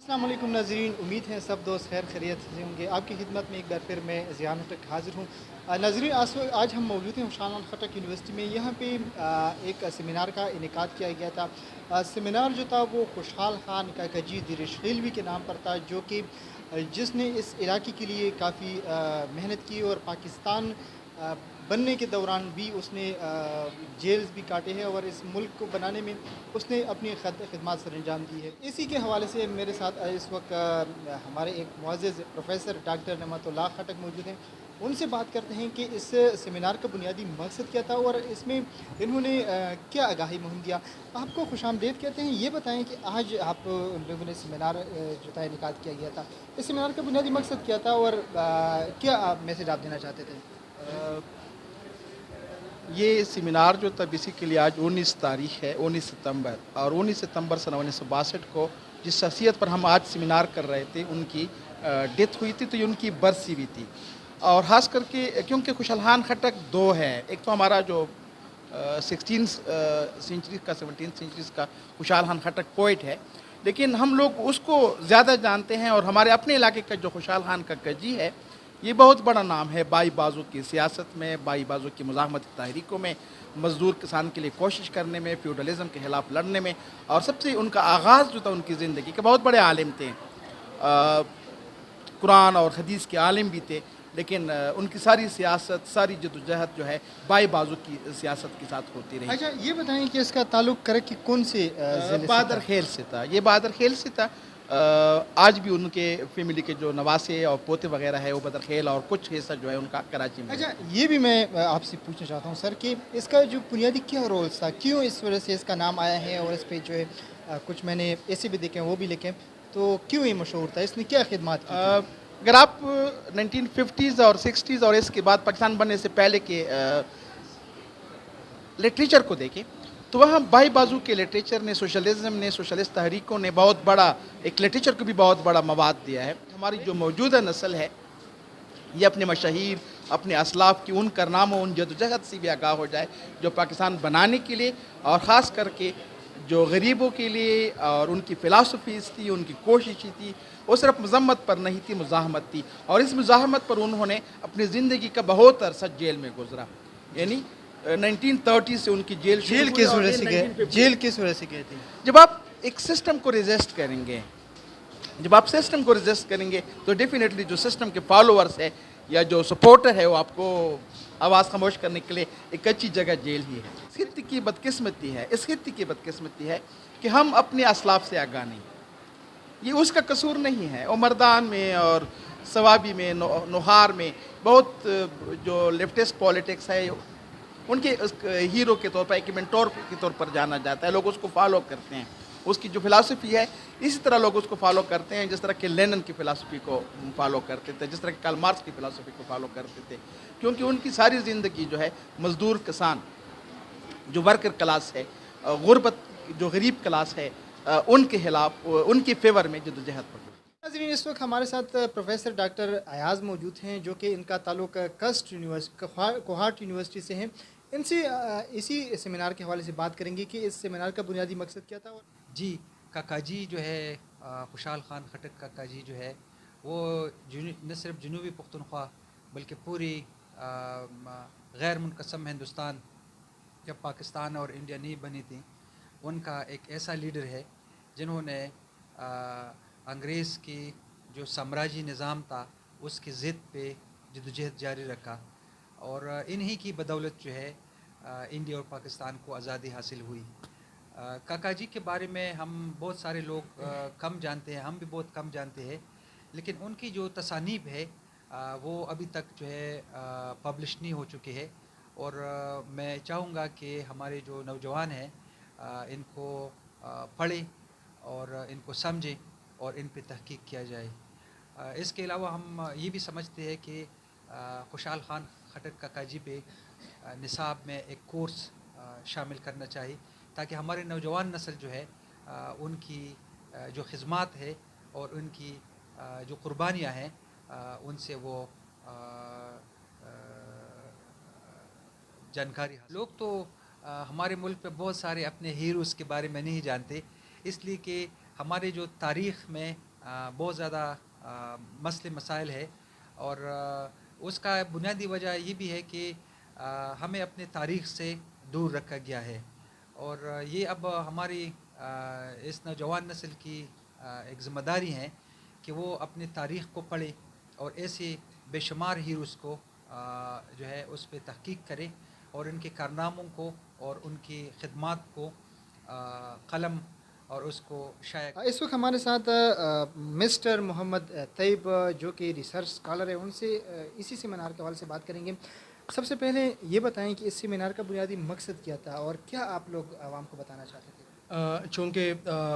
अस्सलाम वालेकुम नाज़रीन, उम्मीद है सब दोस्त खैर खैरियत से होंगे। आपकी खिदमत में एक बार फिर मैं ज़ियान खटक हाज़िर हूँ। नाज़रीन, आज हम मौजूद हैं खुशाल खटक यूनिवर्सिटी में। यहाँ पे एक सेमिनार का इनेकाद किया गया था। सेमिनार जो था वो खुशहाल खान काकाजी दिरिशखीलवी के नाम पर था, जो कि जिसने इस इलाके के लिए काफ़ी मेहनत की और पाकिस्तान अ, बनने के दौरान भी उसने जेल्स भी काटे हैं और इस मुल्क को बनाने में उसने अपनी खिदमत सर अंजाम दी है। इसी के हवाले से मेरे साथ इस वक्त हमारे एक मुअज़्ज़ज़ प्रोफेसर डॉक्टर नमतुल्लाह खटक मौजूद हैं। उनसे बात करते हैं कि इस सेमिनार का बुनियादी मकसद क्या था और इसमें इन्होंने क्या आगाही मुहिम दिया। आपको खुशामदीद कहते हैं। ये बताएं कि आज आप उन लोगों ने सेमिनार जो था इनेकाद किया गया था, इस सेमिनार का बुनियादी मकसद क्या था और क्या मैसेज आप देना चाहते थे? ये सेमिनार जो था बेसिकली आज 19 तारीख है, 19 सितंबर, और 19 सितंबर सन 1962 को जिस शख्सियत पर हम आज सेमिनार कर रहे थे उनकी डेथ हुई थी, तो ये उनकी बरसी भी थी। और ख़ास करके क्योंकि खुशहाल खान खटक दो है, एक तो हमारा जो 16 सेंचुरी का 17 सेंचुरीज़ का खुशहाल खान खटक पोइट है, लेकिन हम लोग उसको ज़्यादा जानते हैं। और हमारे अपने इलाके का जो खुशहाल खान काकाजी है, ये बहुत बड़ा नाम है बाई बाजू की सियासत में, बाई बाजू की मुज़ाहमती तहरीकों में, मज़दूर किसान के लिए कोशिश करने में, फ्यूडलिज़म के ख़िलाफ़ लड़ने में। और सबसे उनका आगाज़ जो था उनकी ज़िंदगी के, बहुत बड़े आलिम थे, कुरान और हदीस के आलिम भी थे, लेकिन उनकी सारी सियासत, सारी जदोजहद जो है बाई बाजू की सियासत के साथ होती रही। अच्छा, ये बताएं कि इसका ताल्लुक़ करे कि कौन से ज़िले से बहादुर था? खेल से था, ये बहादुर खेल से था। आज भी उनके फैमिली के जो नवासे और पोते वगैरह है वो बदर खेल, और कुछ हिस्सा जो है उनका कराची में है। अच्छा, ये भी मैं आपसे पूछना चाहता हूँ सर कि इसका जो बुनियादी क्या रोल्स था, क्यों इस वजह से इसका नाम आया है और इस पे जो है कुछ मैंने ऐसे भी देखे हैं वो भी लिखे, तो क्यों ये मशहूर था, इसने क्या खिदमत की थी? अगर आप 1950s और 60s और इसके बाद पाकिस्तान बनने से पहले के लिटरेचर को देखें, तो वहाँ बाई बाजू के लिटरेचर ने, सोशलिज़म ने, सोशलिस्ट तहरीकों ने बहुत बड़ा, एक लिटरेचर को भी बहुत बड़ा मवाद दिया है। हमारी जो मौजूदा नस्ल है, ये अपने मशाहीर, अपने असलाफ की उन कारनामों, उन जदोजहद से भी आगाह हो जाए जो पाकिस्तान बनाने के लिए, और ख़ास करके जो गरीबों के लिए, और उनकी फ़िलासफ़ीज़ थी, उनकी कोशिशें थी, वो सिर्फ मज़म्मत पर नहीं थी, मुज़ाहमत थी। और इस मुज़ाहमत पर उन्होंने अपनी ज़िंदगी का बहुत अरसा जेल में गुज़रा। यानी 1930 से उनकी जेल शुरू जेल हुई, किस और वजह ये से गए, 1950। जेल किस वजह से गए थे? जब आप एक सिस्टम को रेजिस्ट करेंगे, जब आप सिस्टम को रेजिस्ट करेंगे, तो डेफिनेटली जो सिस्टम के फॉलोअर्स है या जो सपोर्टर है, वो आपको आवाज़ खामोश करने के लिए एक अच्छी जगह जेल ही है। इस खित्ते की बदकिस्मती है, इस खित्ते की बदकिस्मती है कि हम अपने असलाफ से आगाह नहीं। ये उसका कसूर नहीं है। और मर्दान में और सवाबी में, नोहार में बहुत जो लेफ्टिस्ट पॉलिटिक्स है, उनके हीरो के तौर पर, एक मेंटोर के तौर पर जाना जाता है, लोग उसको फॉलो करते हैं। उसकी जो फ़िलासफ़ी है, इसी तरह लोग उसको फॉलो करते हैं, जिस तरह के लेनिन की फ़िलासफ़ी को फॉलो करते थे, जिस तरह के कार्ल मार्क्स की फ़िलासफ़ी को फॉलो करते थे। क्योंकि उनकी सारी ज़िंदगी जो है मज़दूर किसान, जो वर्कर क्लास है, गुरबत जो गरीब क्लास है, उनके खिलाफ, उनके फेवर में जदोजहद पड़ी। नाज़रीन, इस वक्त हमारे साथ प्रोफेसर डॉक्टर अयाज़ मौजूद हैं, जो कि इनका ताल्लुक़ कस्ट यूनिवर्सिटी, कोहाट यूनिवर्सिटी से है। इनसे इसी सेमिनार के हवाले से बात करेंगे कि इस सेमिनार का बुनियादी मकसद क्या था। और जी, काकाजी जो है, खुशहाल खान खटक काकाजी जो है, वो न सिर्फ जनूबी पख्तूनख्वा बल्कि पूरी गैर मुनक़सम हिंदुस्तान, जब पाकिस्तान और इंडिया नहीं बनी थी, उनका एक ऐसा लीडर है जिन्होंने अंग्रेज़ की जो साम्राज्य निज़ाम था उसकी ज़िद पे जदोजहद जारी रखा, और इन्हीं की बदौलत जो है इंडिया और पाकिस्तान को आज़ादी हासिल हुई। काकाजी के बारे में हम बहुत सारे लोग कम जानते हैं, हम भी बहुत कम जानते हैं, लेकिन उनकी जो तसानीफ है वो अभी तक जो है पब्लिश नहीं हो चुकी है। और मैं चाहूँगा कि हमारे जो नौजवान हैं इनको पढ़ें और इनको समझें और इन पे तहकीक किया जाए। इसके अलावा हम ये भी समझते हैं कि खुशहाल खान खटक काकाजी पे निसाब में एक कोर्स शामिल करना चाहिए, ताकि हमारे नौजवान नस्ल जो है उनकी जो खिदमत है और उनकी जो कुर्बानियाँ हैं उनसे वो जानकारी लोग तो हमारे मुल्क में बहुत सारे अपने हीरोज़ के बारे में नहीं जानते, इसलिए कि हमारे जो तारीख़ में بہت زیادہ مسئلے مسائل ہے، اور اس کا بنیادی وجہ یہ بھی ہے کہ ہمیں اپنے تاریخ سے دور رکھا گیا ہے، اور یہ اب ہماری اس نوجوان نسل کی ایک ذمہ داری ہے کہ وہ اپنے تاریخ کو پڑھے اور ایسے بے شمار ہیروز کو جو ہے اس پہ تحقیق کرے، اور ان کے کارناموں کو اور ان کی خدمات کو قلم اور اس کو شائع کرے۔ اس وقت ہمارے ساتھ مسٹر محمد طیب جو کہ ریسرچ اسکالر ہیں، ان سے اسی سیمینار کے حوالے سے بات کریں گے۔ سب سے پہلے یہ بتائیں کہ اس سیمینار کا بنیادی مقصد کیا تھا اور کیا آپ لوگ عوام کو بتانا چاہتے تھے؟ چونکہ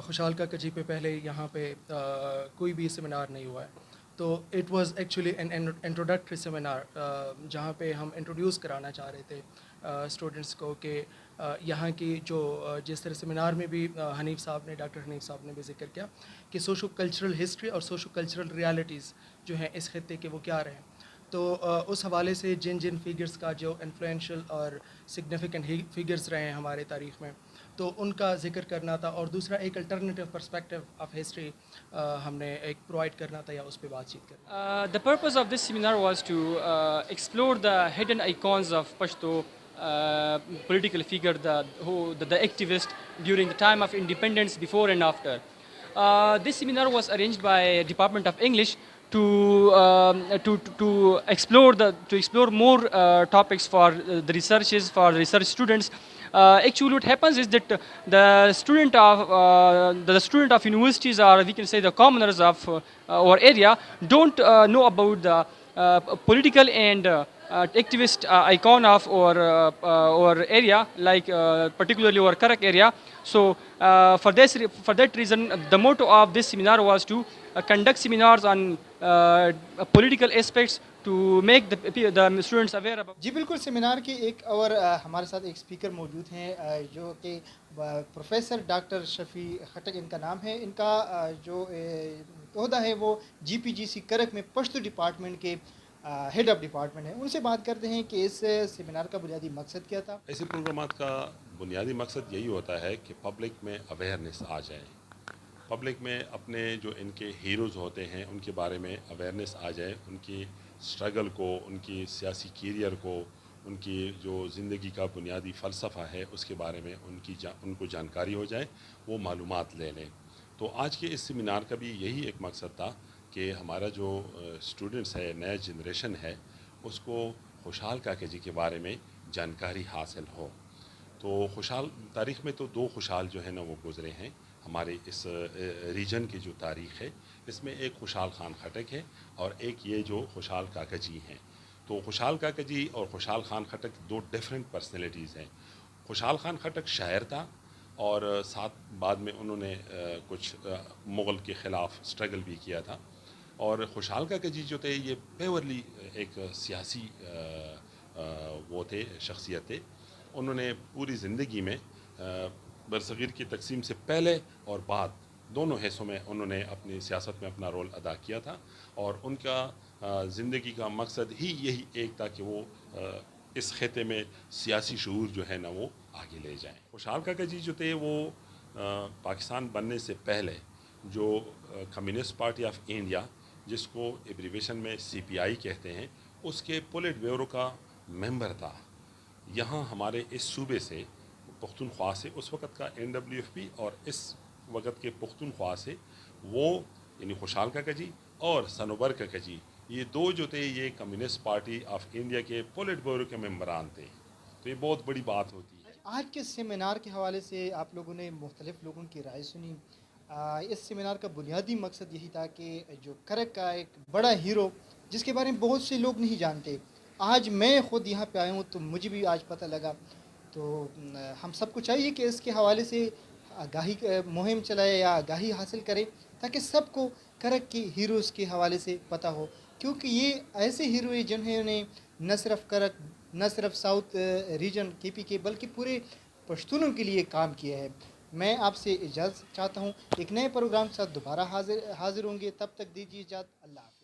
خوشحال کاکا جی پہ پہلے یہاں پہ کوئی بھی سیمینار نہیں ہوا ہے، تو it was actually an introductory seminar جہاں پہ ہم انٹروڈیوس کرانا چاہ رہے تھے اسٹوڈنٹس کو کہ یہاں کی جو جس طرح سیمینار میں بھی حنیف صاحب نے ڈاکٹر حنیف صاحب نے بھی ذکر کیا کہ سوشو کلچرل ہسٹری اور سوشو کلچرل ریالٹیز جو ہیں اس خطے کے وہ کیا رہے ہیں، تو اس حوالے سے جن فیگرز کا جو انفلوئنشل اور سگنیفیکنٹ فیگرز رہے ہیں ہمارے تاریخ میں، تو ان کا ذکر کرنا تھا، اور دوسرا ایک الٹرنیٹیو پرسپیکٹیو آف ہسٹری ہم نے ایک پرووائڈ کرنا تھا یا اس پہ بات چیت کرنا۔ The purpose of this seminar was to explore the hidden icons of Pashto political figure, the activist during the time of independence, before and after. This seminar was arranged by Department of English to explore more topics for the researchers, for research students. Actually, what happens is that the student of universities, or we can say the commoners of our area, don't know about the political and activist icon of our area, like particularly our Karak area. So for that reason, the motto of this seminar was to conduct seminars on political aspects to make the students aware about. جی بالکل، seminar کے ایک اور ہمارے ساتھ ایک speaker موجود ہیں جو کہ پروفیسر ڈاکٹر شفیع خٹک ان کا نام ہے۔ ان کا جو عہدہ ہے وہ GPGC کرک میں پشتو ڈپارٹمنٹ کے ہیڈ آف ڈپارٹمنٹ ہیں۔ ان سے بات کرتے ہیں کہ اس سیمینار کا بنیادی مقصد کیا تھا۔ ایسے پروگرامات کا بنیادی مقصد یہی ہوتا ہے کہ پبلک میں اویئرنیس آ جائے، پبلک میں اپنے جو ان کے ہیروز ہوتے ہیں ان کے بارے میں اویئرنیس آ جائے، ان کی اسٹرگل کو، ان کی سیاسی کیریئر کو، ان کی جو زندگی کا بنیادی فلسفہ ہے اس کے بارے میں ان کو جانکاری ہو جائے، وہ معلومات لے لیں۔ تو آج کے اس سیمینار کا بھی یہی ایک مقصد تھا کہ ہمارا جو اسٹوڈنٹس ہے، نیا جنریشن ہے، اس کو خوشحال کاکا جی کے بارے میں جانکاری حاصل ہو۔ تو خوشحال تاریخ میں تو دو خوشحال جو ہے نا وہ گزرے ہیں ہمارے اس ریجن کی جو تاریخ ہے، اس میں ایک خوشحال خان خٹک ہے اور ایک یہ جو خوشحال کاکا جی ہیں۔ تو خوشحال کاکا جی اور خوشحال خان خٹک دو ڈیفرنٹ پرسنالٹیز ہیں۔ خوشحال خان خٹک شاعر تھا، اور ساتھ بعد میں انہوں نے کچھ مغل کے خلاف اسٹرگل بھی کیا تھا، اور خوشحال کاکا جی جو تھے یہ پیورلی ایک سیاسی وہ تھے، شخصیت تھے۔ انہوں نے پوری زندگی میں برصغیر کی تقسیم سے پہلے اور بعد دونوں حصوں میں انہوں نے اپنی سیاست میں اپنا رول ادا کیا تھا، اور ان کا زندگی کا مقصد ہی یہی ایک تھا کہ وہ اس خطے میں سیاسی شعور جو ہے نا وہ آگے لے جائیں۔ خوشحال کاکا جی جو تھے وہ پاکستان بننے سے پہلے جو کمیونسٹ پارٹی آف انڈیا، جس کو ایبریویشن میں CPI کہتے ہیں، اس کے پولیٹ بیورو کا ممبر تھا۔ یہاں ہمارے اس صوبے سے پختونخوا سے، اس وقت کا NWFP اور اس وقت کے پختونخوا سے وہ یعنی خوشحال کاکا جی اور سنوبر کاکا جی، یہ دو جو تھے یہ کمیونسٹ پارٹی آف انڈیا کے پولیٹ بیورو کے ممبران تھے۔ تو یہ بہت بڑی بات ہوتی ہے۔ آج کے سیمینار کے حوالے سے آپ لوگوں نے مختلف لوگوں کی رائے سنی۔ اس سیمینار کا بنیادی مقصد یہی تھا کہ جو کرک کا ایک بڑا ہیرو جس کے بارے میں بہت سے لوگ نہیں جانتے، آج میں خود یہاں پہ آیا ہوں تو مجھے بھی آج پتہ لگا، تو ہم سب کو چاہیے کہ اس کے حوالے سے آگاہی مہم چلائے یا آگاہی حاصل کرے تاکہ سب کو کرک کے ہیروز کے حوالے سے پتہ ہو، کیونکہ یہ ایسے ہیرو ہیں جنہوں نے نہ صرف کرک، نہ صرف ساؤتھ ریجن KP کے، بلکہ پورے پشتونوں کے لیے کام کیا ہے۔ میں آپ سے اجازت چاہتا ہوں، ایک نئے پروگرام کے ساتھ دوبارہ حاضر ہوں گے، تب تک دیجیے اجازت، اللہ حافظ۔